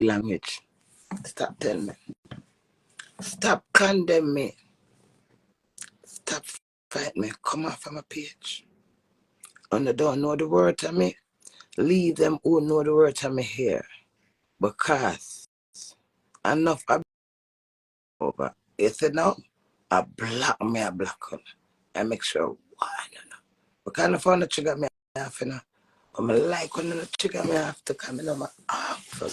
language. Stop telling me. Stop condemn me. Stop fight me. Come off from my page. And they don't know the word to me. Leave them who know the word to me here. Because enough over. You said no? I block me, I block on. I make sure why no. Because I found the trigger me off, you know. I'm like when the trigger me off to come in on my awful.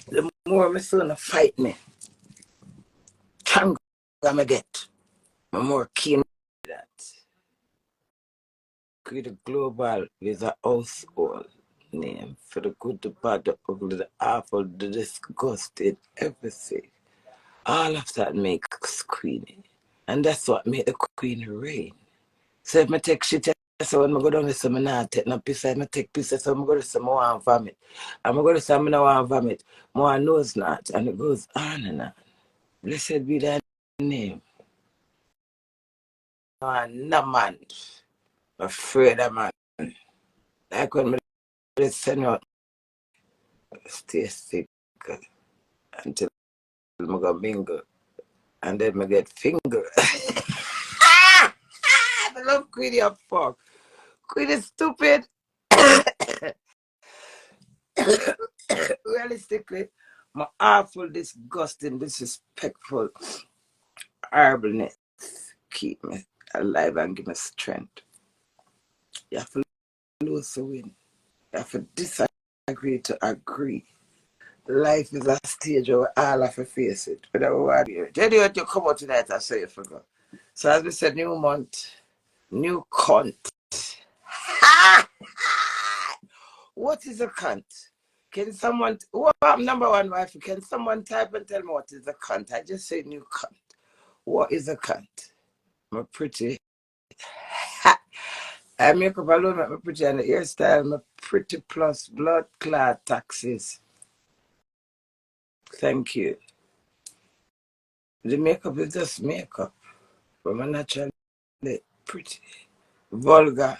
The more my son fight me, stronger I get. The more keen that. Create a global is a household name for the good, the bad, the ugly, the awful, the disgusted, everything. All of that makes Queenie. And that's what made the Queen reign. So if I take shit, so when I go down to some not take no piece, I take pieces, so I'm going to say more and vomit. I'm going to say I don't want to vomit, more knows not, and it goes on and on. Blessed be thy name. No man, afraid of man. Like when I send out, stay sick until I go bingo, and then I get finger. I love Queenie up fuck. Queenie stupid. Realistically, my awful, disgusting, disrespectful horribleness keep me alive and give me strength. You have to lose to win. You have to disagree to agree. Life is a stage where all have to face it. But anyway, you come out tonight, I say you forgot. So as we said, new month, new cunt. What is a cunt? Can someone, I'm number one wife, can someone type and tell me what is a cunt? I just say new cunt. What is a cunt? I'm pretty. I make up alone, I'm pretty, and the hairstyle, I'm pretty plus blood clot taxes. Thank you. The makeup is just makeup. But I'm naturally pretty. Vulgar.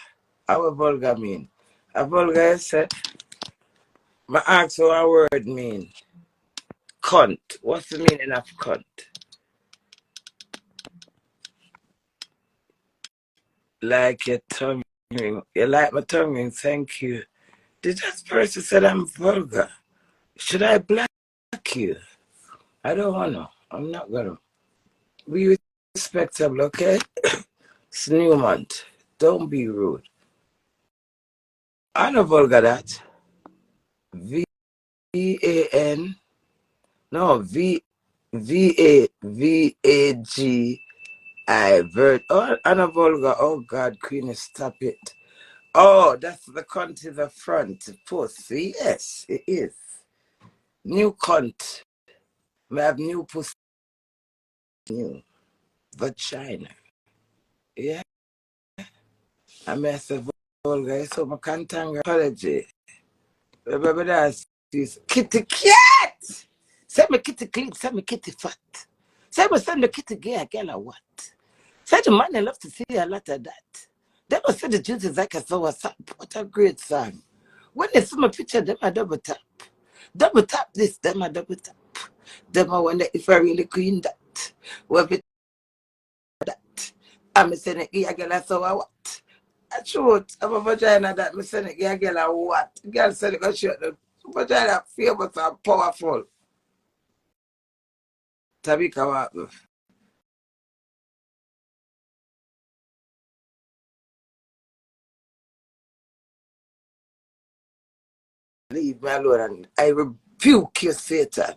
How vulgar mean? A vulgar is said, I ask what a word mean. Cunt. What's the meaning of cunt? Like your tongue ring. You like my tongue ring, thank you. Did that person say I'm vulgar? Should I black you? I don't wanna. I'm not gonna. Be respectable, okay? It's new month. Don't be rude. I know vulgar that. V-A-N. No, V-A-G-I. Oh, I know vulgar. Oh, God, Queenie, stop it. Oh, that's the cunt in the front. Pussy. Yes, it is. New cunt. We have new pussy. New vagina. Yeah. I mean, say vulgar. So I can't thank apology. Remember that? Kitty cat! Say me kitty clean, say me kitty fat. Say me send the kitty gay girl or what? Say the man I love to see a lot of that. They must say the juices like a sour sap. What a great song. When they see my picture, them I double tap. Double tap this, them I double tap. Them I wonder if I really queen that. Well, that. I'm saying it gay girl so I what? I shoot. I'm a vagina that me saying it gay girl or what? Girl said it got shot. Vagina famous and powerful. Tabika what? Leave me alone and I rebuke you, Satan.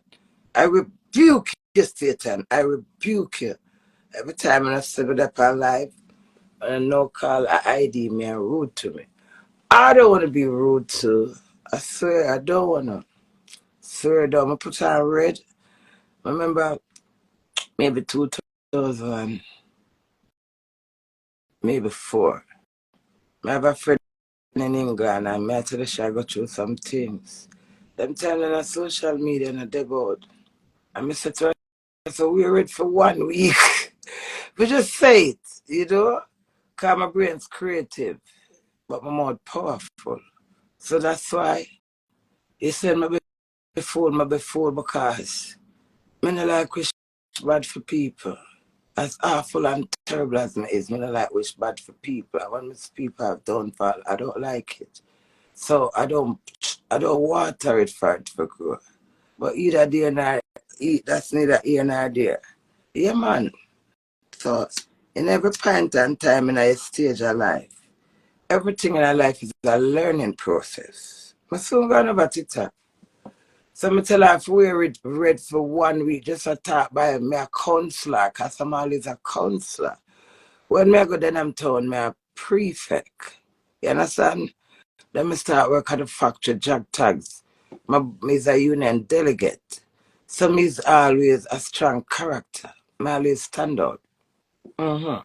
I rebuke you, Satan. I rebuke you. Every time I say that on live, and no call a ID me and rude to me. I don't want to be rude to. I swear, I don't want to. Swear, I don't. I put on red. I remember maybe 2000, maybe 4. I have a friend in England and I tell her I go through some things. Them telling on social media and they board. And I said to her, so we read for 1 week. We just say it, you know? Because my brain's creative, but my mouth powerful. So that's why you said me be fool because I don't like wish bad for people. As awful and terrible as me is, I don't like wish bad for people. When most people have downfall, I don't like it. So I don't water it for it to grow. But either there nor that's neither here nor there. Yeah, man. So in every point and time in a stage of life, everything in our life is a learning process. I soon gonna over TikTok. So I tell her if we read for 1 week, just a talk by me a counselor, because I'm always a counselor. When I go then I'm told me a prefect. You understand? Then I start work at the factory, job tags. Me's a union delegate. So me's always a strong character. I always stand out. I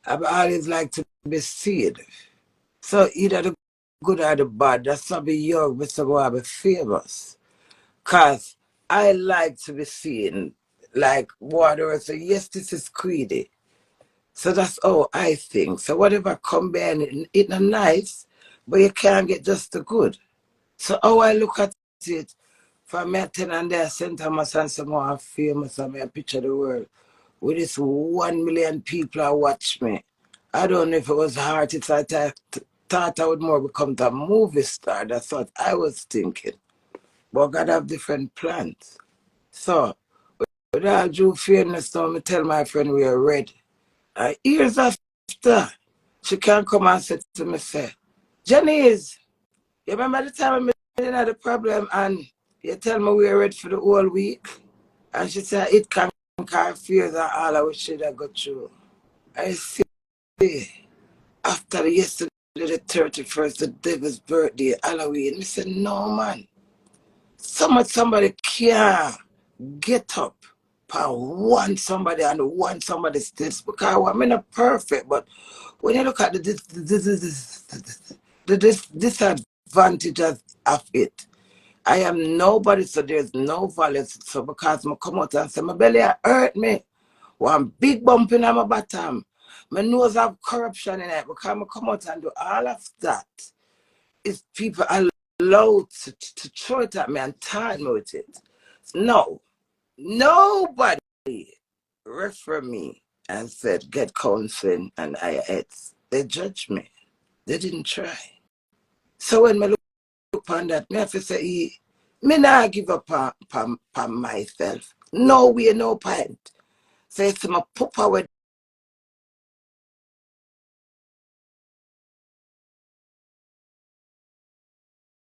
always like to be seen. So either the good or the bad, that's not be young, but so go be famous. Cause I like to be seen like water. So yes, this is greedy. So that's how I think. So whatever come behind it's not nice, but you can't get just the good. So how I look at it, for me, I tell and there, St. Thomas and some more famous, and me a picture of the world. With this 1 million people that watch me. I don't know if it was hard. It's like I thought I would more become a movie star. That's what I was thinking. But God have different plans. So, with all due fairness, now I tell my friend we are ready. And years after, she can come and say to me, say, Janice, you remember the time I didn't have the problem and you tell me we are ready for the whole week? And she said, it can conquer fears and all I wish she'd have got through. I see, after yesterday, the 31st, the devil's birthday, Halloween, I said, no, man. Somebody can't get up and want somebody and want somebody's this because I'm not perfect, but when you look at the disadvantages of it, I am nobody, so there's no value. So because I come out and say my belly hurt me, one big bump in my bottom, my nose have corruption in it because I come out and do all of that. Is people allowed to throw it at me and taunt me with it. No, nobody refer me and said get counseling and IAS. They judged me. They didn't try. So when I look upon that, I have to say, me not give up on myself. No way, no point. So it's my pop away